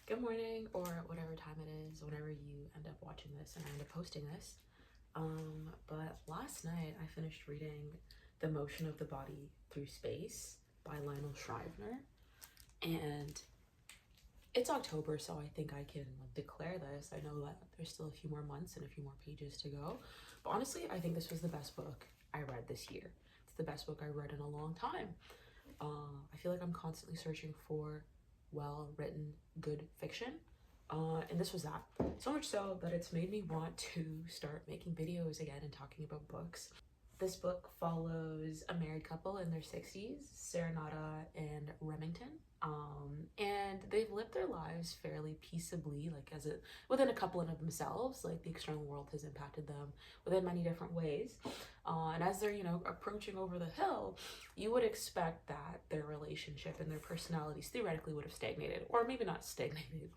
Good morning, or whatever time it is, whenever you end up watching this and I end up posting this. But last night I finished reading The Motion of the Body Through Space by Lionel Shriver, and it's October, so I think I can declare this. I know that there's still a few more months and a few more pages to go, but honestly, I think this was the best book I read this year. It's the best book I read in a long time. I feel like I'm constantly searching for well-written, good fiction. And this was that. So much so that it's made me want to start making videos again and talking about books. This book follows a married couple in their 60s, Serenata and Remington. And they've lived their lives fairly peaceably, within a couple of themselves. Like, the external world has impacted them within many different ways. And as they're, approaching over the hill, you would expect that their relationship and their personalities theoretically would have stagnated, or maybe not stagnated,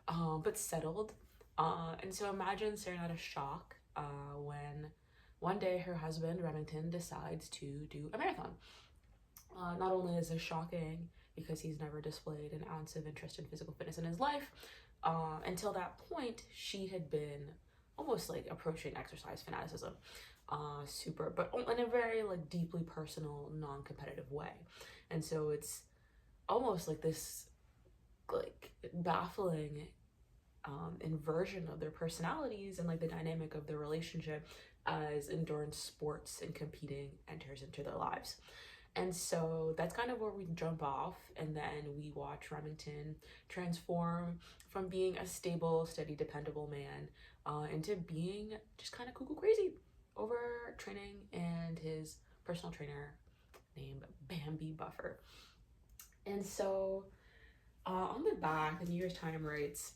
but settled. And so imagine Serenata's shock when one day her husband, Remington, decides to do a marathon. Not only is this shocking because he's never displayed an ounce of interest in physical fitness in his life, until that point, she had been almost like approaching exercise fanaticism, but in a very deeply personal, non-competitive way. And so it's almost like this baffling inversion of their personalities and the dynamic of their relationship as endurance sports and competing enters into their lives. And so that's kind of where we jump off, and then we watch Remington transform from being a stable, steady, dependable man into being just kind of cuckoo crazy over training and his personal trainer named Bambi Buffer. And so on the back, the New York Times writes,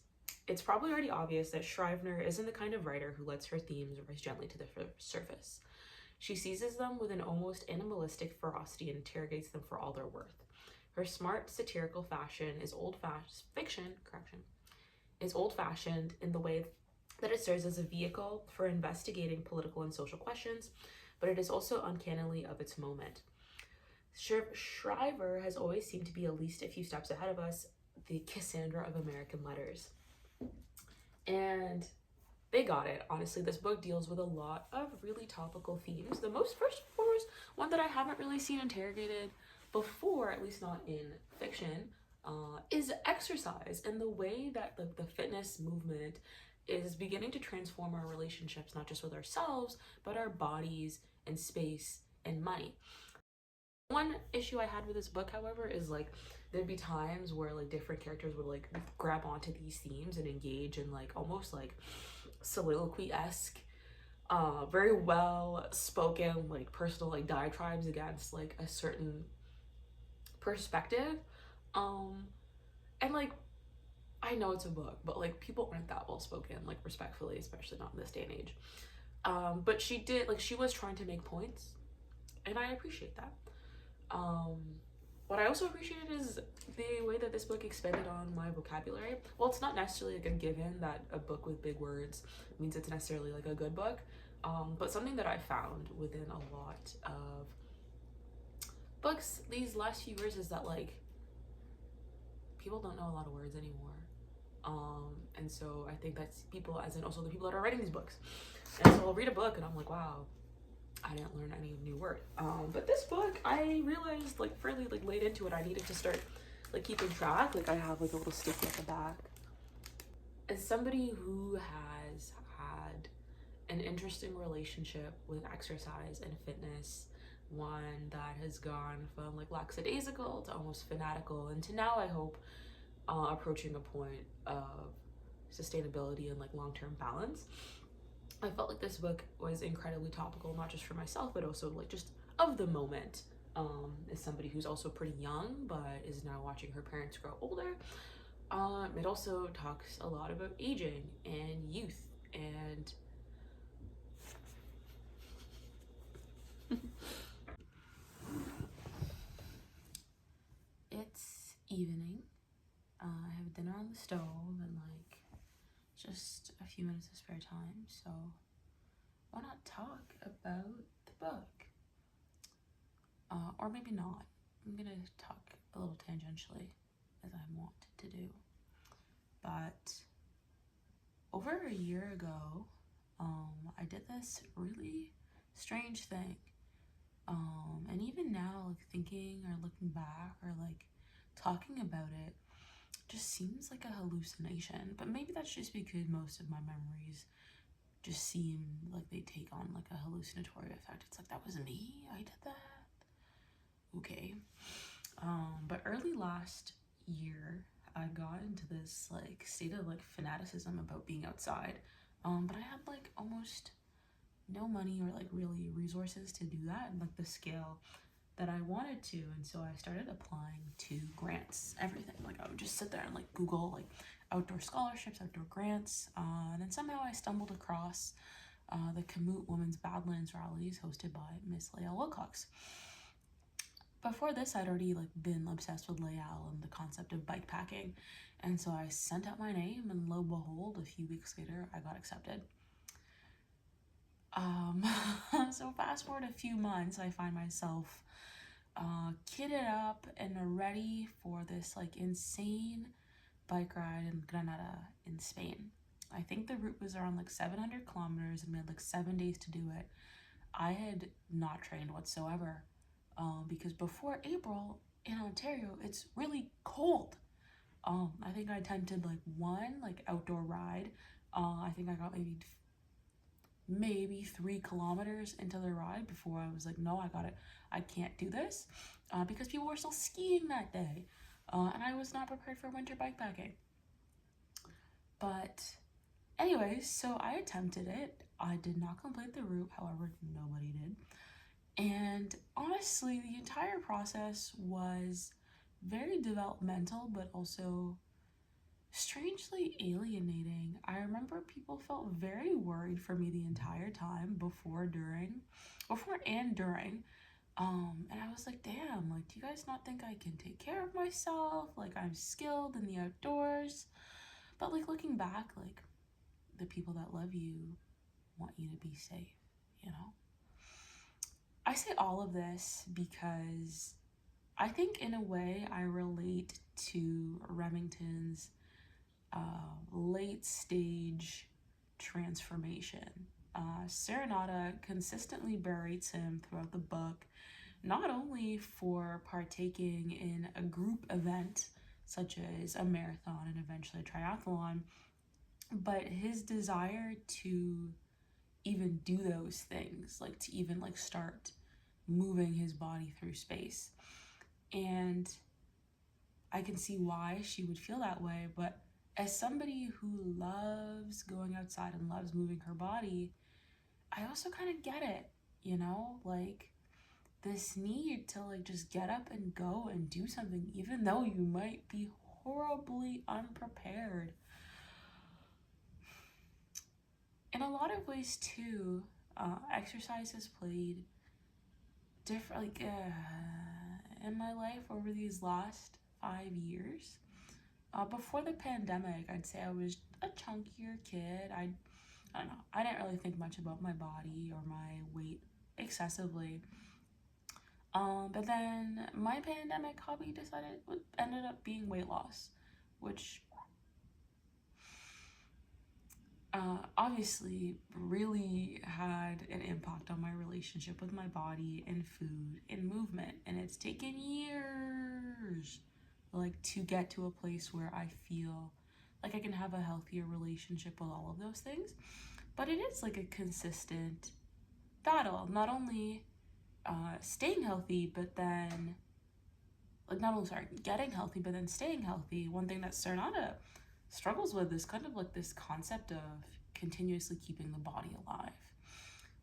"It's probably already obvious that Shriver isn't the kind of writer who lets her themes rise gently to the surface. She seizes them with an almost animalistic ferocity and interrogates them for all they're worth. Her smart, satirical fashion is old-fashioned in the way that it serves as a vehicle for investigating political and social questions, but it is also uncannily of its moment. Shriver has always seemed to be at least a few steps ahead of us, the Cassandra of American letters." And they got it. Honestly, this book deals with a lot of really topical themes. First and foremost, one that I haven't really seen interrogated before, at least not in fiction, is exercise, and the way that the fitness movement is beginning to transform our relationships, not just with ourselves, but our bodies and space and money. One issue I had with this book, however, is there'd be times where different characters would grab onto these themes and engage in almost soliloquy-esque, very well spoken personal diatribes against a certain perspective. And I know it's a book, but people aren't that well spoken, respectfully, especially not in this day and age. But she was trying to make points, and I appreciate that. What I also appreciated is the way that this book expanded on my vocabulary. Well, it's not necessarily a given that a book with big words means it's necessarily a good book, but something that I found within a lot of books these last few years is that people don't know a lot of words anymore. And so I think that's people, as in also the people that are writing these books. And so I'll read a book and I'm like, wow, I didn't learn any new word. But this book, I realized fairly late into it, I needed to start keeping track. I have a little sticky at the back. As somebody who has had an interesting relationship with exercise and fitness, one that has gone from lackadaisical to almost fanatical, and to now, I hope, approaching a point of sustainability and long-term balance, I felt like this book was incredibly topical, not just for myself, but also just of the moment. As somebody who's also pretty young, but is now watching her parents grow older, it also talks a lot about aging and youth and it's evening. I have dinner on the stove and just a few minutes of spare time, so why not talk about the book? Or maybe not. I'm gonna talk a little tangentially, as I want to do. but over a year ago, I did this really strange thing. And even now, like thinking or looking back or like talking about it just seems like a hallucination. But maybe that's just because most of my memories just seem like they take on like a hallucinatory effect. It's like, that was me, I did that. Okay. But early last year, I got into this like state of like fanaticism about being outside. But I had like almost no money or like really resources to do that and like the scale that I wanted to. And so I started applying to grants, everything. Like I would just sit there and like Google like outdoor scholarships, outdoor grants. And then somehow I stumbled across the Kamut Women's Badlands rallies hosted by Miss Lael Wilcox. Before this, I'd already like been obsessed with Lael and the concept of bike packing. And so I sent out my name, and lo and behold, a few weeks later, I got accepted. So fast forward a few months, I find myself kitted up and ready for this like insane bike ride in Granada in Spain. I think the route was around like 700 kilometers and we had like 7 days to do it. I had not trained whatsoever because before April in Ontario, it's really cold. I think I attempted like one like outdoor ride. I think I got maybe 3 kilometers into the ride before I was like, no, I can't do this, because people were still skiing that day, and I was not prepared for winter bikepacking. But anyways, so I attempted it. I did not complete the route, however, nobody did. And honestly, the entire process was very developmental, but also strangely alienating. I remember people felt very worried for me the entire time, before and during. And I was like, damn, like, do you guys not think I can take care of myself? Like, I'm skilled in the outdoors. But like, looking back, like, the people that love you want you to be safe, you know? I say all of this because I think in a way I relate to Remington's late stage transformation. Serenata consistently berates him throughout the book, not only for partaking in a group event such as a marathon and eventually a triathlon, but his desire to even do those things, like to even like start moving his body through space. And I can see why she would feel that way, but as somebody who loves going outside and loves moving her body, I also kind of get it, you know, like this need to like just get up and go and do something, even though you might be horribly unprepared. In a lot of ways too, exercise has played different, like in my life over these last 5 years. Before the pandemic, I'd say I was a chunkier kid. I don't know. I didn't really think much about my body or my weight excessively. But then my pandemic hobby ended up being weight loss, which obviously really had an impact on my relationship with my body and food and movement. And it's taken years like to get to a place where I feel like I can have a healthier relationship with all of those things. But it is like a consistent battle, not only staying healthy, but then getting healthy, but then staying healthy. One thing that Serenata struggles with is kind of like this concept of continuously keeping the body alive.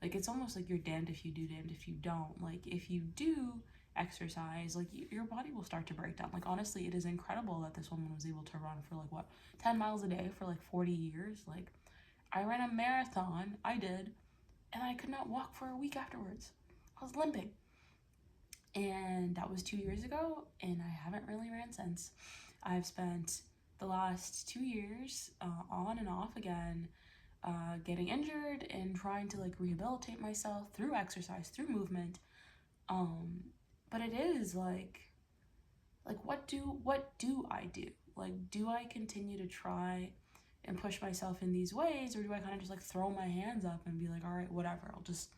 Like, it's almost like you're damned if you do, damned if you don't. Like, if you do exercise, like, your body will start to break down. Like, honestly, it is incredible that this woman was able to run for like 10 miles a day for like 40 years. Like, I ran a marathon, I did, and I could not walk for a week afterwards. I was limping. And that was 2 years ago, and I haven't really ran since. I've spent the last 2 years on and off again, getting injured and trying to like rehabilitate myself through exercise, through movement. But it is like what do I do? Like, do I continue to try and push myself in these ways, or do I kind of just like throw my hands up and be like, all right, whatever, I'll just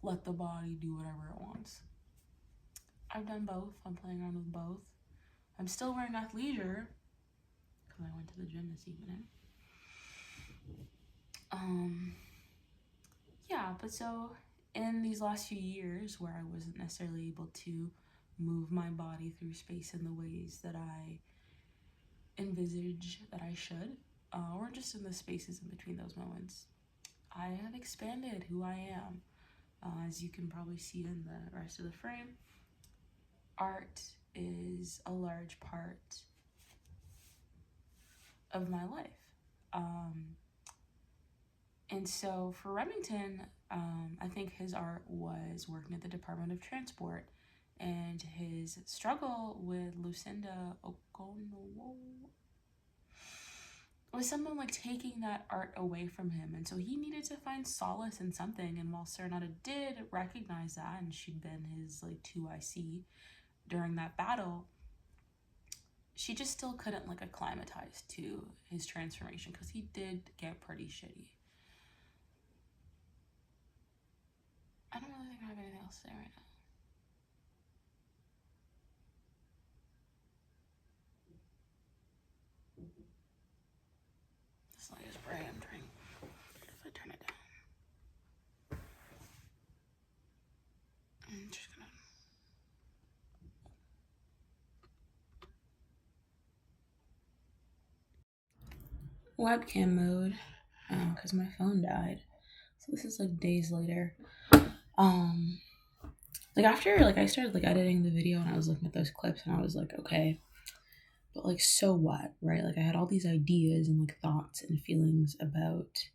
let the body do whatever it wants? I've done both. I'm playing around with both. I'm still wearing athleisure because I went to the gym this evening. Yeah, but so in these last few years where I wasn't necessarily able to move my body through space in the ways that I envisage that I should, or just in the spaces in between those moments, I have expanded who I am. As you can probably see in the rest of the frame, art is a large part of my life. And so for Remington, I think his art was working at the Department of Transport, and his struggle with Lucinda Okonowo was someone like taking that art away from him. And so he needed to find solace in something. And while Serenata did recognize that, and she'd been his like 2IC during that battle, she just still couldn't like acclimatize to his transformation because he did get pretty shitty. I don't really think I have anything else to say right now. This light is bright. I'm trying. If I turn it down, I'm just gonna. Webcam mode, because my phone died. So this is like days later. Like after like I started like editing the video and I was looking at those clips and I was like, okay, but like so what, right? Like I had all these ideas and like thoughts and feelings about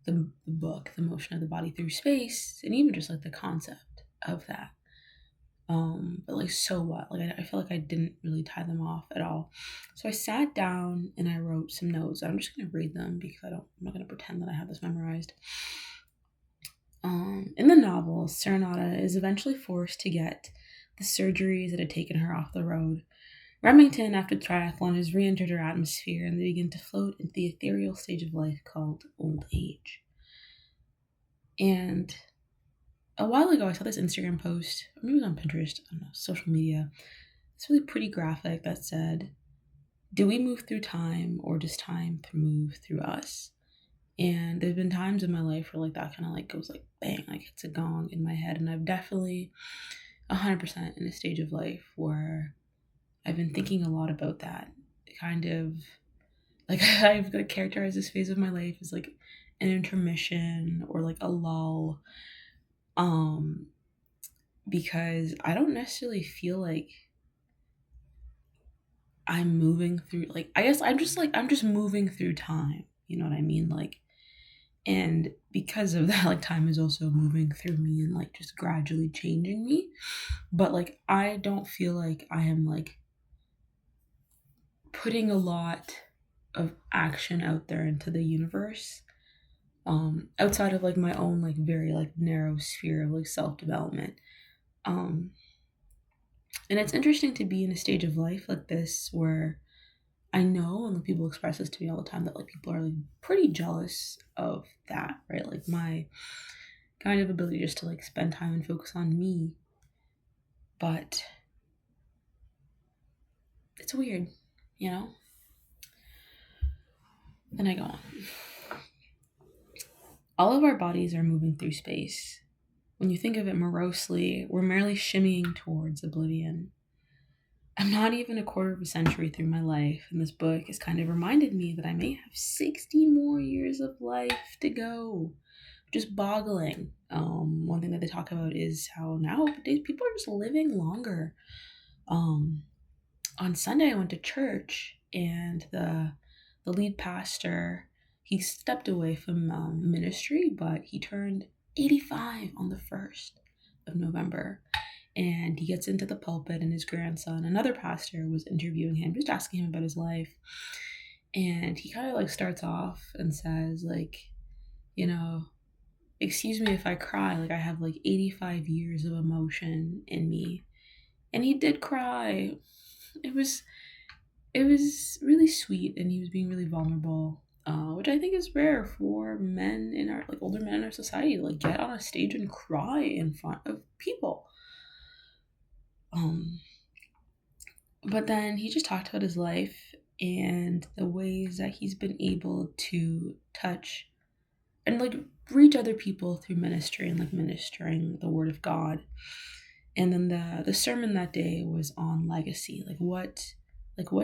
the book, The Motion of the Body Through Space, and even just like the concept of that. But like so what? Like I feel like I didn't really tie them off at all. So I sat down and I wrote some notes. I'm just gonna read them because I'm not gonna pretend that I have this memorized. In the novel, Serenata is eventually forced to get the surgeries that had taken her off the road. Remington, after triathlon, has re-entered her atmosphere and they begin to float into the ethereal stage of life called old age. And a while ago, I saw this Instagram post, or maybe it was on Pinterest, I don't know, social media. It's really pretty graphic that said, do we move through time or does time move through us? And there's been times in my life where like that kind of like goes like bang, like hits a gong in my head. And I've definitely 100% in a stage of life where I've been thinking a lot about that. Kind of like I've like characterized this phase of my life as like an intermission or like a lull. Because I don't necessarily feel like I'm moving through, like, I guess I'm just moving through time. You know what I mean? Like, and because of that, like time is also moving through me and like just gradually changing me. But like, I don't feel like I am like putting a lot of action out there into the universe. Outside of like my own like very like narrow sphere of like self-development. And it's interesting to be in a stage of life like this where I know, and like people express this to me all the time, that like people are like pretty jealous of that, right? Like my kind of ability just to like spend time and focus on me. But it's weird, you know? Then I go on. All of our bodies are moving through space. When you think of it morosely, we're merely shimmying towards oblivion. I'm not even a quarter of a century through my life, and this book has kind of reminded me that I may have 60 more years of life to go. Just boggling. One thing that they talk about is how nowadays people are just living longer. On Sunday, I went to church, and the lead pastor, he stepped away from ministry, but he turned 85 on the 1st of November. And he gets into the pulpit and his grandson, another pastor, was interviewing him, just asking him about his life. And he kind of like starts off and says like, you know, excuse me if I cry, like I have like 85 years of emotion in me. And he did cry. It was it was really sweet, and he was being really vulnerable, which I think is rare for men in our, like, older men in our society to, like, get on a stage and cry in front of people. But then he just talked about his life and the ways that he's been able to touch and, like, reach other people through ministry and, like, ministering the word of God. And then the sermon that day was on legacy, like what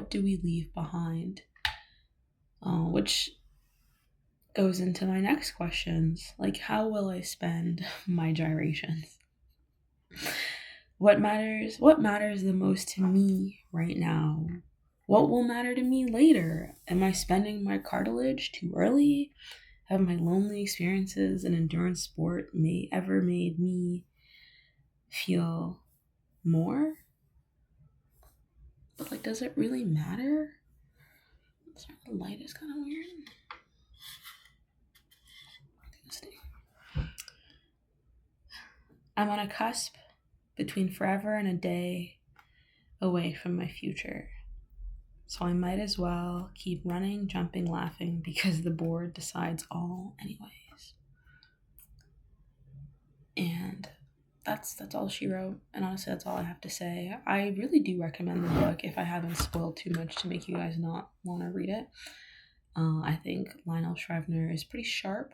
do we leave behind, which goes into my next questions, like, how will I spend my gyrations? What matters the most to me right now? What will matter to me later? Am I spending my cartilage too early? Have my lonely experiences in endurance sport ever made me feel more? But, like, does it really matter? Sorry, the light is kind of weird. I'm on a cusp between forever and a day away from my future. So I might as well keep running, jumping, laughing, because the board decides all anyways. And that's all she wrote, and honestly that's all I have to say. I really do recommend the book if I haven't spoiled too much to make you guys not want to read it. I think Lionel Shriver is pretty sharp.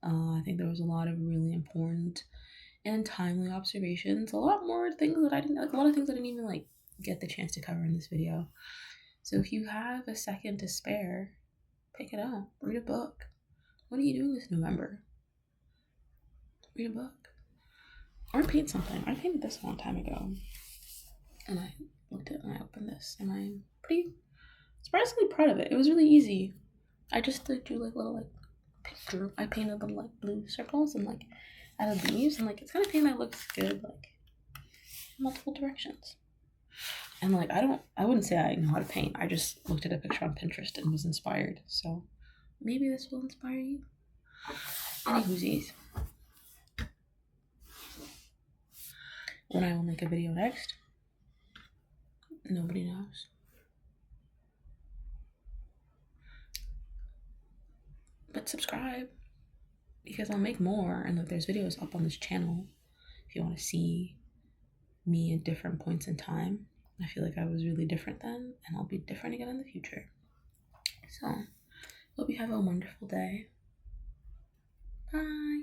I think there was a lot of really important and timely observations. A lot of things that I didn't even, like, get the chance to cover in this video. So if you have a second to spare, pick it up. Read a book. What are you doing this November? Read a book. Or paint something. I painted this a long time ago. And I looked at it and I opened this. And I'm pretty surprisingly proud of it. It was really easy. I just, like, drew, like, little, like, I painted little, like, blue circles and, like, added leaves. And, like, it's kind of paint that looks good, like, in multiple directions. And, like, I wouldn't say I know how to paint. I just looked at a picture on Pinterest and was inspired. So maybe this will inspire you. Any whoosies. When I will make a video next, nobody knows. But subscribe, because I'll make more, and, like, there's videos up on this channel if you want to see me at different points in time. I feel like I was really different then, and I'll be different again in the future. So, hope you have a wonderful day. Bye.